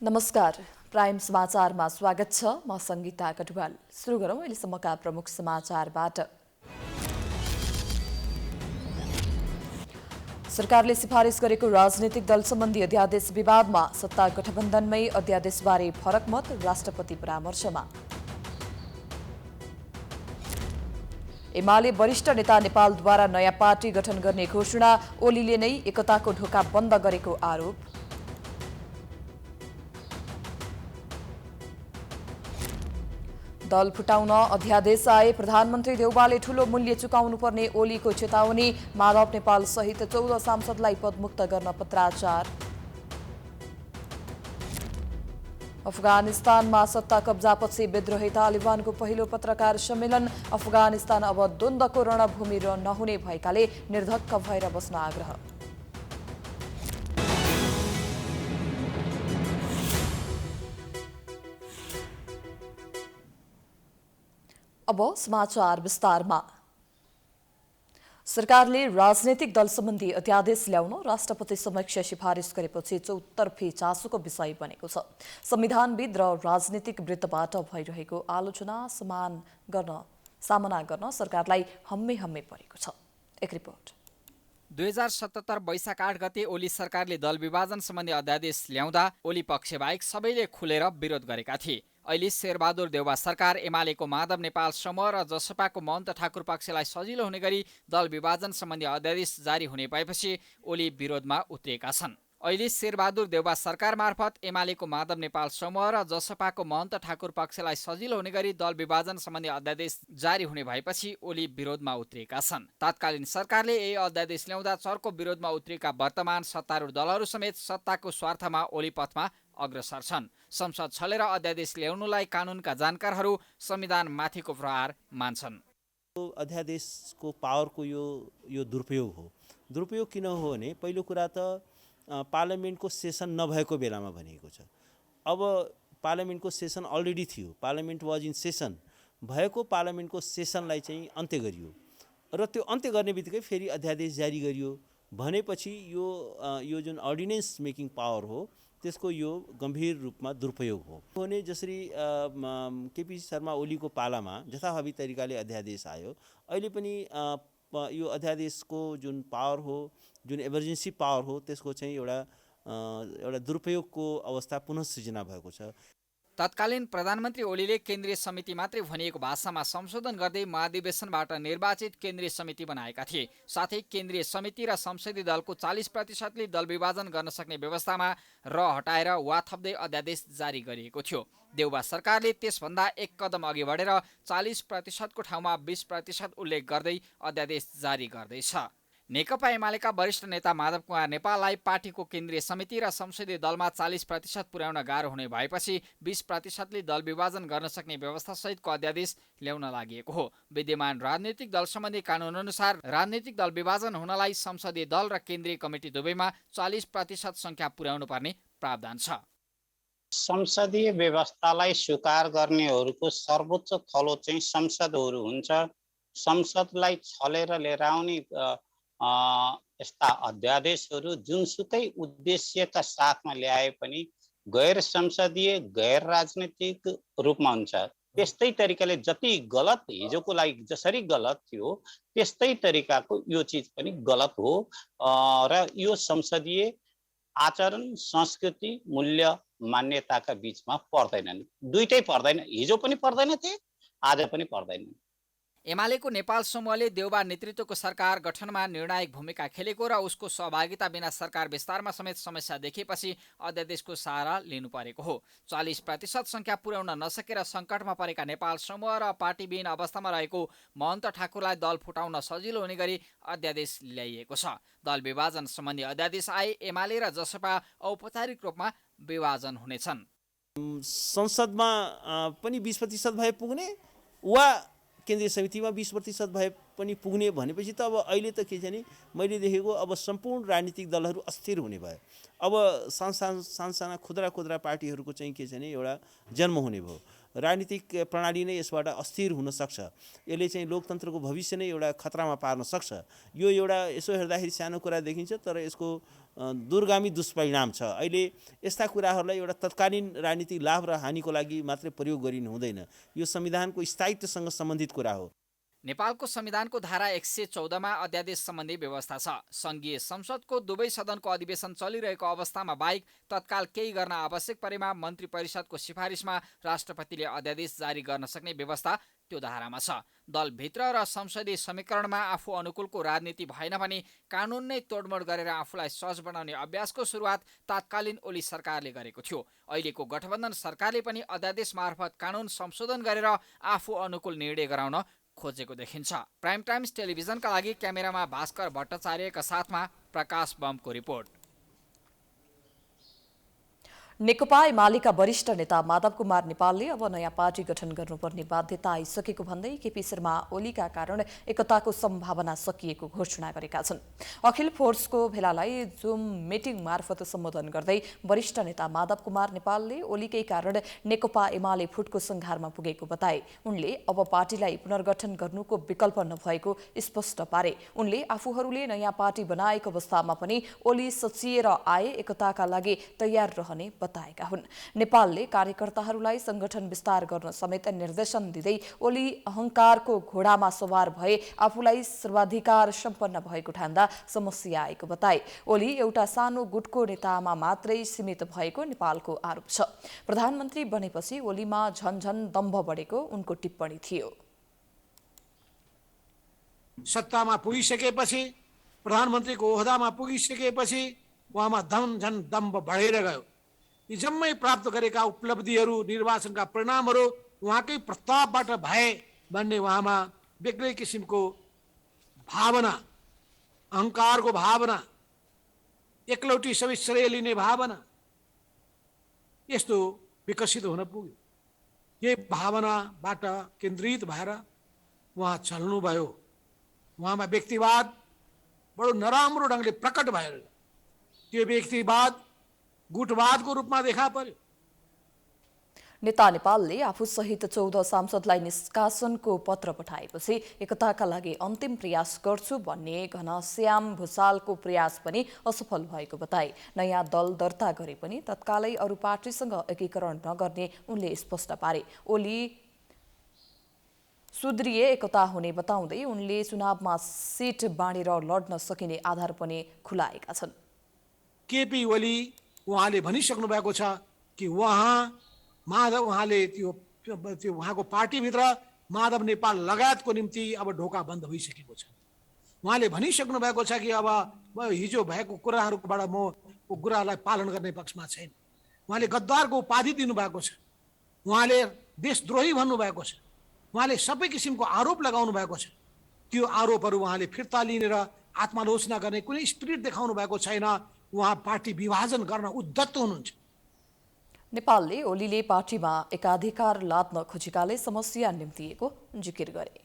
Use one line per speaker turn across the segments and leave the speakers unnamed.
नमस्कार। प्राइम समाचारमा स्वागत छ। म संगीता कटुवाल। सुरु गरौँ अहिलेसम्मका प्रमुख समाचारबाट। सरकारले सिफारिस गरेको राजनीतिक दल सम्बन्धी अध्यादेश विवादमा सत्ता गठबन्धनमै अध्यादेशबारे फरक मत राष्ट्रपति परामर्शमा। एमाले वरिष्ठ नेता नेपालद्वारा नयाँ पार्टी गठन गर्ने घोषणा, ओलीले नै एकताको ढोका बन्द गरेको आरोप। दल फुटाउन अध्यादेश आए, प्रधानमन्त्री देउवाले ठूलो मूल्य चुकाउनुपर्ने ओलीको चेतावनी, माधव नेपाल सहित 14 सांसदलाई पदमुक्त गर्न पत्राचार। अफगानिस्तानमा सत्ता कब्जापछि विद्रोही तालिबानको पहिलो पत्रकार सम्मेलन, अफगानिस्तान अब द्वन्द्वको रणभूमि नहुने भएकाले निर्धक्क भएर बस्न आग्रह। अब समाचार विस्तारमा। सरकारले राजनैतिक दल सम्बन्धी अध्यादेश ल्याउन राष्ट्रपति समक्ष सिफारिस गरेपछि चौतर्फी चासोको विषय बनेको छ। संविधानविद र राजनीतिक वृत्तबाट भइरहेको आलोचना सामना गर्न सरकारलाई हम्मे परेको छ। एक रिपोर्ट।
2077 वैशाख 8 गते ओली सरकारले दल विभाजन सम्बन्धी अध्यादेश ल्याउँदा ओली पक्षबाहेक सबैले खुलेर विरोध गरेका थिए। अहिले शेरबहादुर देउवा सरकार, एमालेको माधव नेपाल समूह र जसपाको महन्त ठाकुर पक्षलाई सजिलो हुने गरी दल विभाजन सम्बन्धी अध्यादेश जारी हुने भएपछि ओली विरोधमा उत्रिएका छन्। अहिले शेरबहादुर देउवा सरकार मार्फत एमालेको माधव नेपाल समूह र जसपाको महन्त ठाकुर पक्षलाई सजिलो हुने गरी दल विभाजन सम्बन्धी अध्यादेश जारी हुने भएपछि ओली विरोधमा उत्रिएका छन्। तत्कालीन सरकारले यही अध्यादेश ल्याउँदा चर्को विरोधमा उत्रिएका वर्तमान सत्तारूढ दलहरू समेत सत्ताको स्वार्थमा ओली पथमा अग्रसर छन्। संसद छलेर अध्यादेश ल्याउनुलाई कानुनका जानकारहरू संविधान माथिको प्रहार मान्छन्।
अध्यादेशको पावरको यो दुरुपयोग हो। दुरुपयोग किन हो भने पहिलो कुरा त पार्लियामेन्टको सेसन नभएको बेलामा भनिएको छ। अब पार्लियामेन्टको सेसन अलरेडी थियो, पार्लियामेन्ट वाज इन सेसन, भएको पार्लियामेन्टको सेसनलाई चाहिँ अन्त्य गरियो र त्यो अन्त्य गर्ने बित्तिकै फेरि अध्यादेश जारी गरियो भनेपछि यो जुन अर्डिनेन्स मेकिङ पावर हो त्यसको यो गम्भीर रूपमा दुरुपयोग हो भने जसरी केपी शर्मा ओलीको पालामा जथाभावी तरिकाले अध्यादेश आयो, अहिले पनि यो अध्यादेशको जुन पावर हो, जुन इमर्जेन्सी पावर हो, त्यसको चाहिँ एउटा दुरुपयोगको अवस्था पुनः सृजना भएको छ।
तत्कालीन प्रधानमन्त्री ओलीले केन्द्रीय समिति मात्रै भनिएको भाषामा संशोधन गर्दै महाधिवेशनबाट निर्वाचित केन्द्रीय समिति बनाएका थिए। साथै केन्द्रीय समिति र संसदीय दलको 40%ले दल विभाजन गर्न सक्ने व्यवस्थामा हटाएर वा थप्दै अध्यादेश जारी गरिएको थियो। देउवा सरकारले त्यसभन्दा एक कदम अघि बढेर 40%को ठाउँमा 20% उल्लेख गर्दै अध्यादेश जारी गर्दैछ। नेकपा एमालेका वरिष्ठ नेता माधव कुमार नेपाललाई पार्टीको केन्द्रीय समिति र संसदीय दलमा 40% पुर्याउन गाह्रो हुने भएपछि 20%ले दल विभाजन गर्न सक्ने व्यवस्थासहितको अध्यादेश ल्याउन लागि हो। विद्यमान राजनीतिक दल सम्बन्धी कानुन अनुसार राजनीतिक दल विभाजन हुनलाई संसदीय दल र केन्द्रीय कमिटी दुवैमा 40% संख्या पुर्याउनु पर्ने प्रावधान छ।
संसदीय व्यवस्थालाई स्वीकार गर्नेहरूको सर्वोच्च थलो चाहिँ संसदहरू हुन्छ। संसदलाई छलेर लिएर आउने यस्ता अध्यादेशहरू जुनसुकै उद्देश्यका साथमा ल्याए पनि गैर संसदीय, गैर राजनीतिक रूपमा हुन्छ। त्यस्तै तरिकाले जति गलत हिजोको लागि जसरी गलत थियो त्यस्तै तरिकाको यो चिज पनि गलत हो र यो संसदीय आचरण, संस्कृति, मूल्य, मान्यताका बीचमा पर्दैनन्। दुईटै पर्दैन। हिजो पनि पर्दैनथे, आज पनि पर्दैन।
एमालेको नेपाल समूहले देउवा नेतृत्वको सरकार गठनमा निर्णायक भूमिका खेलेको र उसको सहभागिता बिना सरकार विस्तारमा समेत समस्या देखेपछि अध्यादेशको सहारा लिनु परेको हो। 40% संख्या पुर्याउन नसकेर सङ्कटमा परेका नेपाल समूह र पार्टीविहीन अवस्थामा रहेको महन्त ठाकुरलाई दल फुटाउन सजिलो हुने गरी अध्यादेश ल्याइएको छ। दल विभाजन सम्बन्धी अध्यादेश आए एमाले र जसपा औपचारिक रूपमा विभाजन हुनेछन्।
संसदमा पनि 20% भए पुग्ने वा केन्द्रीय समितिमा 20% भए पनि पुग्ने भनेपछि त अब अहिले त के छ नि, मैले देखेको अब सम्पूर्ण राजनीतिक दलहरू अस्थिर हुने भयो। अब सानसाना खुद्रा पार्टीहरूको चाहिँ के छ नि एउटा जन्म हुने भयो राजनीतिक प्रणाली नै यसबाट अस्थिर हुन सक्छ। यसले चाहिँ लोकतन्त्रको भविष्य नै एउटा खतरामा पार्न सक्छ। यो एउटा यसो हेर्दाखेरि सानो कुरा देखिन्छ, तर यसको दूरगामी दुष्परिणाम छ। अहिले यस्ता कुराहरूलाई एउटा तत्कालीन राजनीतिक लाभ र हानिको लागि मात्रै प्रयोग गरिनु हुँदैन। यो संविधानको स्थायित्वसँग सम्बन्धित कुरा हो।
नेपालको संविधानको धारा 114मा अध्यादेश सम्बन्धी व्यवस्था छ। सङ्घीय संसदको दुवै सदनको अधिवेशन चलिरहेको अवस्थामा बाहेक तत्काल केही गर्न आवश्यक परेमा मन्त्री परिषदको सिफारिसमा राष्ट्रपतिले अध्यादेश जारी गर्न सक्ने व्यवस्था त्यो धारामा छ। दलभित्र र संसदीय समीकरणमा आफू अनुकूलको राजनीति भएन भने कानुन नै तोडमोड गरेर आफूलाई सहज बनाउने अभ्यासको सुरुवात तात्कालीन ओली सरकारले गरेको थियो। अहिलेको गठबन्धन सरकारले पनि अध्यादेश मार्फत कानुन संशोधन गरेर आफू अनुकूल निर्णय गराउन खोजेको देखिन्छ। प्राइम टाइम्स टेलिभिजनका लागि क्यामेरामा भास्कर भट्टाचार्यका साथमा प्रकाश बमको रिपोर्ट।
नेकपा एमालेका वरिष्ठ नेता माधव कुमार नेपालले अब नयाँ पार्टी गठन गर्नुपर्ने बाध्यता आइसकेको भन्दै केपी शर्मा ओलीका कारण एकताको सम्भावना सकिएको घोषणा गरेका छन्। अखिल फोर्सको भेलालाई जुम मिटिङ मार्फत सम्बोधन गर्दै वरिष्ठ नेता माधव कुमार नेपालले ओलीकै कारण नेकपा एमाले फुटको संघारमा पुगेको बताए। उनले अब पार्टीलाई पुनर्गठन गर्नुको विकल्प नभएको स्पष्ट पारे। उनले आफूहरूले नयाँ पार्टी बनाएको अवस्थामा पनि ओली सचिएर आए एकताका लागि तयार रहने बताएका हुन्। नेपालले कार्यकर्ताहरूलाई संगठन विस्तार गर्न समेत निर्देशन दिँदै ओली अहंकारको घोडामा सवार भए आफूलाई सर्वाधिकार सम्पन्न भएको ठान्दा समस्या आएको बताए। ओली एउटा सानो गुटको नेतामा मात्रै सीमित भएको नेपालको आरोप छ। प्रधानमन्त्री बनेपछि ओलीमा झनझन दम्भ बढेको उनको टिप्पणी थियो।
सत्तामा पुगिसकेपछि, प्रधानमन्त्रीको ओहदामा पुगिसकेपछि उहाँमा झन दम्भ बढेर गयो। यी जम्मै प्राप्त गरेका उपलब्धिहरू, निर्वाचनका परिणामहरू उहाँकै प्रतापबाट भए भन्ने उहाँमा बेग्लै किसिमको भावना, अहङ्कारको भावना, एकलौटी सबै श्रेय लिने भावना यस्तो विकसित हुन पुग्यो। यही भावनाबाट केन्द्रित भएर उहाँ चल्नुभयो। उहाँमा व्यक्तिवाद बडो नराम्रो ढङ्गले प्रकट भएर त्यो व्यक्तिवाद गुटवादको रूपमा देखा पर्यो।
नेता नेपालले आफूसहित 14 सांसदलाई निष्कासनको पत्र पठाएपछि एकताका लागि अन्तिम प्रयास गर्छु भन्ने घनश्याम भुसालको प्रयास पनि असफल भएको बताए। नयाँ दल दर्ता गरे पनि तत्कालै अरू पार्टीसँग एकीकरण नगर्ने उनले स्पष्ट पारे। ओली सुदृढ एकता हुने बताउँदै उनले चुनावमा सिट बाँडेर लड्न सकिने आधार पनि खुलाएका छन्।
केपी ओली उहाँले भनिसक्नु भएको छ कि उहाँले त्यो उहाँको पार्टीभित्र माधव नेपाल लगायतको निम्ति अब ढोका बन्द भइसकेको छ। उहाँले भनिसक्नु भएको छ कि अब हिजो भएको कुराहरूबाट म कुरालाई पालन गर्ने पक्षमा छैन। उहाँले गद्दारको उपाधि दिनुभएको छ। उहाँले देशद्रोही भन्नुभएको छ। उहाँले सबै किसिमको आरोप लगाउनु भएको छ। त्यो आरोपहरू उहाँले फिर्ता लिने र आत्मालोचना गर्ने कुनै स्पिरिट देखाउनु भएको छैन। उहाँ पार्टी विभाजन गर्न उद्धत हुनुहुन्छ।
नेपालले ओलीले पार्टीमा एकाधिकार लाद्न खोजेकाले समस्या निम्तिएको जिकिर गरे।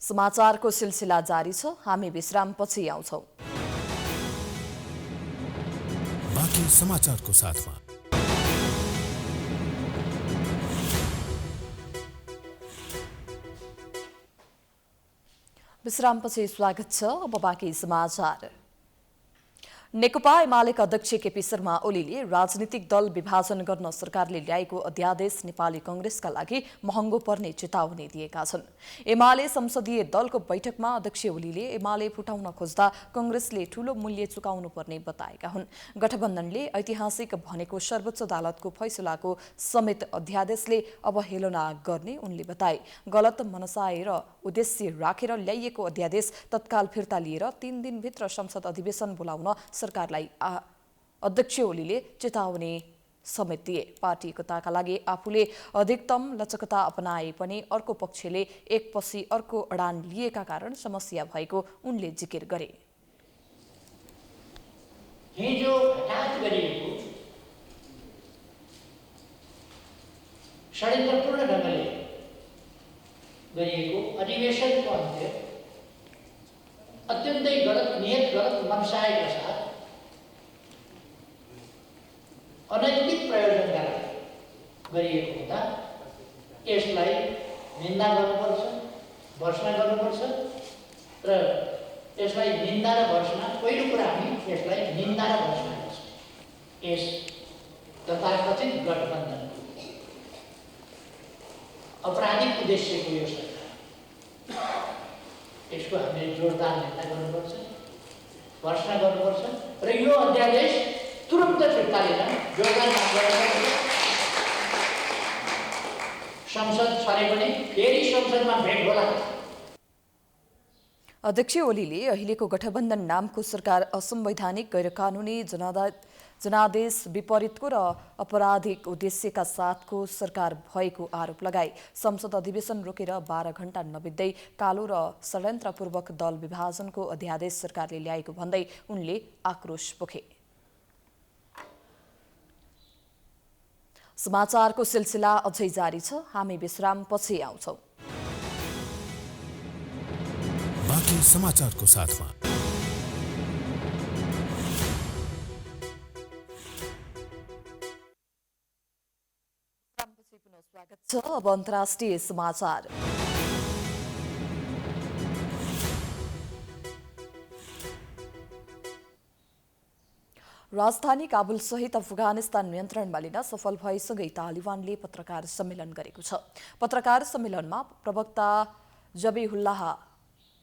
समाचारको सिलसिला जारी छ। हामी विश्रामपछि आउँछौं।
बाँकी समाचारको साथमा
विश्रामपछि स्वागत छ। अब बाँकी समाचार। नेकपा एमालेका अध्यक्ष केपी शर्मा ओलीले राजनीतिक दल विभाजन गर्न सरकारले ल्याएको अध्यादेश नेपाली कांग्रेसका लागि महँगो पर्ने चेतावनी दिएका छन्। एमाले संसदीय दलको बैठकमा अध्यक्ष ओलीले एमाले फुटाउन खोज्दा कांग्रेसले ठूलो मूल्य चुकाउनु पर्ने बताएका हुन्। गठबन्धनले ऐतिहासिक भनेको सर्वोच्च अदालतको फैसलाको समेत अध्यादेशले अवहेलना गर्ने उनले बताए। गलत मनसाय र उद्देश्य राखेर ल्याइएको अध्यादेश तत्काल फिर्ता लिएर 3 दिनभित्र संसद अधिवेशन बोलाउन सरकारलाई अध्यक्ष ओलीले चेतावनी समेत दिए। पार्टी एकताका लागि आफूले अधिकतम लचकता अपनाए पनि अर्को पक्षले एकपछि अर्को अडान लिएका कारण समस्या भएको उनले जिकिर गरे।
हिजो हठात गरिएको षड्यन्त्रपूर्ण ढङ्गले गरिएको अधिवेशनको अन्त्य अत्यन्तै गलत नियत, गलत मनसायका साथ अनैतिक प्रयोजनका गरिएको हुँदा यसलाई निन्दा गर्नुपर्छ, भर्सना गर्नुपर्छ र यसलाई निन्दा र भर्सना, पहिलो कुरा हामी यसलाई निन्दा र भर्सना गर्छौँ। यस तथाकथित गठबन्धनको अपराधिक उद्देश्यको यो सरकार, यसको हामीले जोरदार निन्दा गर्नुपर्छ, भर्सना गर्नुपर्छ र यो अध्यादेश तुरुन्त फिर्ता लिन जोरदार माग गर्नुपर्छ। संसद छरे पनि फेरि संसदमा भेट होला।
अध्यक्ष ओलीले अहिलेको गठबन्धन नामको सरकार असंवैधानिक, गैरकानूनी, जनादेश विपरीतको र अपराधिक उद्देश्यका साथको सरकार भएको आरोप लगाए। संसद अधिवेशन रोकेर 12 घण्टा नबित्दै कालो र षड्यन्त्रपूर्वक दल विभाजनको अध्यादेश सरकारले ल्याएको भन्दै उनले आक्रोश पोखे। समाचारको सिलसिला अझै जारी छ, हामी विश्रामपछि आउँछौं।
बाँकी समाचारको साथमा
स्वागत छ। अब अन्तर्राष्ट्रिय समाचार। राजधानी काबुल सहित अफगानिस्तान नियन्त्रणमा लिन सफल भएसँगै तालिबानले पत्रकार सम्मेलन गरेको छ। पत्रकार सम्मेलनमा प्रवक्ता जबीहुल्लाह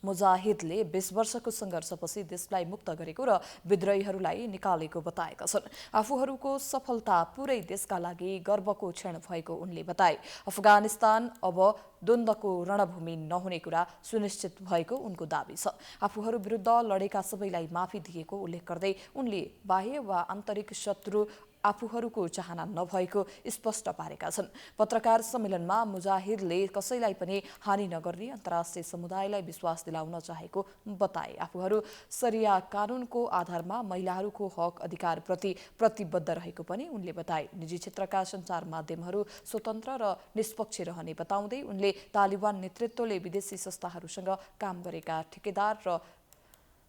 मुजाहिदले 20 वर्षको सङ्घर्षपछि देशलाई मुक्त गरेको र विद्रोहीहरूलाई निकालेको बताएका छन्। आफूहरूको सफलता पुरै देशका लागि गर्वको क्षण भएको उनले बताए। अफगानिस्तान अब द्वन्द्वको रणभूमि नहुने कुरा सुनिश्चित भएको उनको दावी छ। आफूहरू विरुद्ध लडेका सबैलाई माफी दिएको उल्लेख गर्दै उनले बाह्य वा आन्तरिक शत्रु आफूहरूको चाहना नभएको स्पष्ट पारेका छन्। पत्रकार सम्मेलनमा मुजाहिदले कसैलाई पनि हानि नगर्ने अन्तर्राष्ट्रिय समुदायलाई विश्वास दिलाउन चाहेको बताए। आफूहरू शरिया कानूनको आधारमा महिलाहरूको हक अधिकारप्रति प्रतिबद्ध रहेको पनि उनले बताए। निजी क्षेत्रका सञ्चार माध्यमहरू स्वतन्त्र र निष्पक्ष रहने बताउँदै उनले तालिबान नेतृत्वले विदेशी संस्थाहरूसँग काम गरेका ठेकेदार र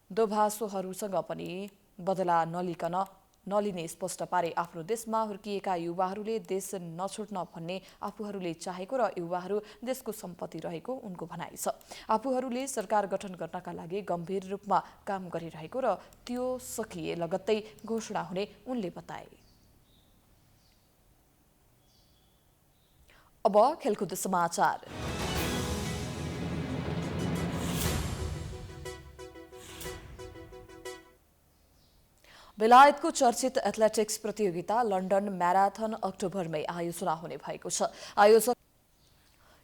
दोभाषोहरूसँग पनि बदला नलिने स्पष्ट पारे। आफ्नो देशमा हुर्किएका युवाहरूले देश नछुट्न भन्ने आफूहरूले चाहेको र युवाहरू देशको सम्पत्ति रहेको उनको भनाइ छ। आफूहरूले सरकार गठन गर्नका लागि गम्भीर रूपमा काम गरिरहेको र त्यो सकिए लगत्तै घोषणा हुने उनले बताए। अब खेलकुद समाचार। बेलायतको चर्चित एथलेटिक्स प्रतियोगिता लन्डन म्याराथन अक्टोबरमै आयोजना हुने भएको छ।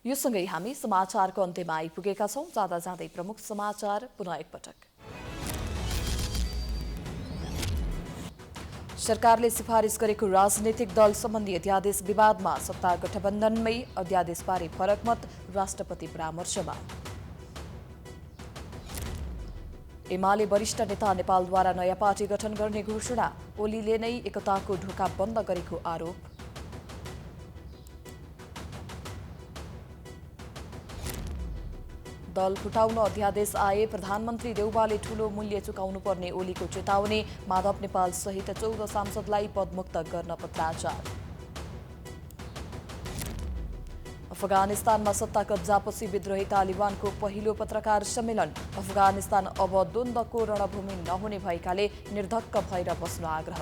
यो सँगै हामी समाचारको अन्त्यमा आइपुगेका छौं। जाँदा जाँदै प्रमुख समाचार पुनः एकपटक। सरकारले सिफारिस गरेको राजनीतिक दल सम्बन्धी अध्यादेश विवादमा सत्ता गठबन्धनमै अध्यादेशबारे फरक मत, राष्ट्रपति परामर्शमा। एमाले वरिष्ठ नेता नेपालद्वारा नयाँ पार्टी गठन गर्ने घोषणा, ओलीले नै एकताको ढोका बन्द गरेको आरोप। दल फुटाउन अध्यादेश आए, प्रधानमन्त्री देउवाले ठूलो मूल्य चुकाउनु पर्ने ओलीको चेतावनी, माधव नेपाल सहित 14 सांसदलाई पदमुक्त गर्न पत्राचार। अफगानिस्तानमा सत्ता कब्जापछि विद्रोही तालिबानको पहिलो पत्रकार सम्मेलन, अफगानिस्तान अब द्वन्द्वको रणभूमि नहुने भएकाले निर्धक्क भएर बस्न आग्रह।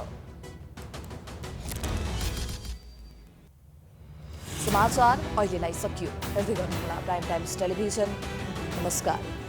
समाचार अहिलेलाई सकियो। हेर्दै गर्नुहोला प्राइम टाइम्स टेलिभिजन। नमस्कार।